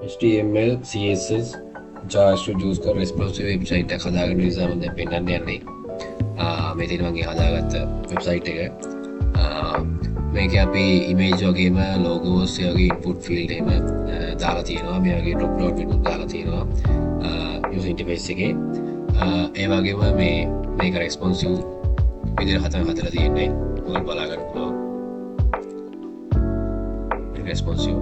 HTML CSS JavaScript use කරලා responsive website එකක් හදාගන්න නිසා මම දැන් පෙන්නන්න යන්නේ. මේ තියෙන මගේ හදාගත්ත website එක. මේක අපි image වගේම logos ඒ වගේ input field එහෙම දාලා තියෙනවා. මේ වගේ drop down menu දාලා තියෙනවා. user interface එකේ. ඒ වගේම මේක responsive විදිහට හදලා තියෙන්නේ. ඔයගොල්ලෝ බලා ගන්න පුළුවන්. responsive.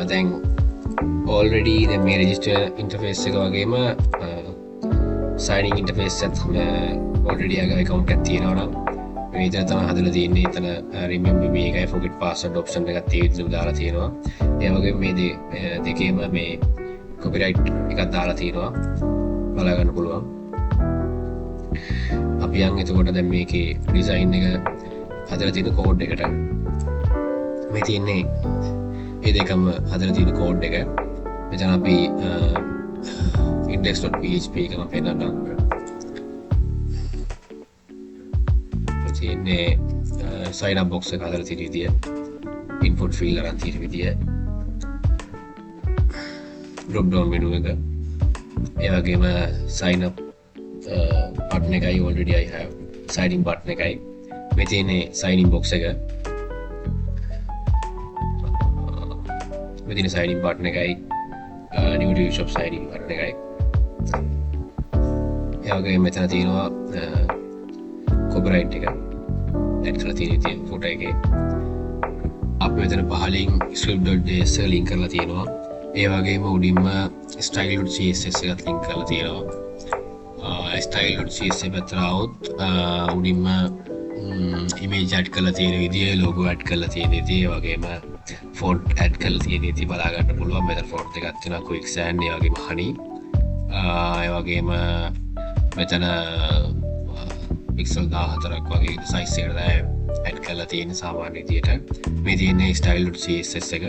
දැන් already දැන් මේ register interface එක වගේම signing interface එකත් already account එකක් තියෙනවා නම් මේ විදිහට තමයි හදලා තියෙන්නේ. එතන remember me එකයි forget password option එකක් ඒ විදිහට දාලා තියෙනවා. ඒ වගේම මේ දෙකේම මේ copyright එකක් දාලා තියෙනවා. බලා ගන්න පුළුවන්. අපි යන් එතකොට දැන් මේකේ design එක හදලා තියෙන code එකට මේ තියෙන්නේ ඒ දෙකම හදලා තියෙන කෝඩ් එක. මෙතන අපි index.php එක මම පෙන්නන්නම්. තියෙන්නේ sign up box එක හදලා තියෙන විදිය, input field අරන් තියෙන විදිය, drop down menu එක, ඒ වගේම sign up button එකයි already I have signing button එකයි. මේ තියෙන්නේ signing box එක. මෙතන signing button එකයි new to shop signing button එකයි. ඒ වගේම මෙතන තියෙනවා copyright එක add කරලා තියෙන photo එකේ. අපි මෙතන පහලින් script.js එක link කරලා තියෙනවා. ඒ වගේම උඩින්ම style.css එකත් link කරලා තියෙනවා. style.css පැත්තට આવොත් උඩින්ම image add කරලා තියෙන විදිය, logo add කරලා තියෙන විදිය, ඒ වගේම font add කරලා තියෙන විදිය බලා ගන්න පුළුවන්. මෙතන font එකක් තියෙනවා quicksand, ඒ වගේම honey, ඒ වගේම මෙතන pixel 14ක් වගේ size එකට add කරලා තියෙන සාමාන්‍ය විදියට. මේ තියෙන්නේ style.css එක.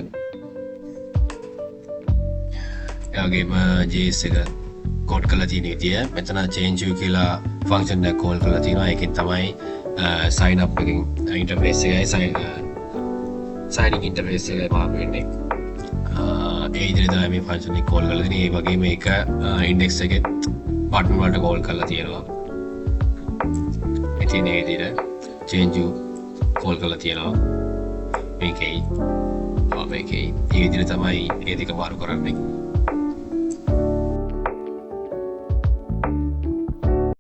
ඒ වගේම js එක code කරලා තියෙන විදිය. මෙතන change view කියලා function එකක් call කරලා තියෙනවා. ඒකෙන් තමයි sign up එකකින් interface එකයි signing interface එකයි මාරු වෙන්නේ. ඒ විදිහට තමයි මේ function එක call කරලා තියෙන්නේ. ඒ වගේම මේක index එකේ button වලට call කරලා තියෙනවා. ඉතින් මේ විදිහට change view call කරලා තියෙනවා. මේකේ ඒ විදිහට තමයි ඒ දෙක මාරු කරන්නේ.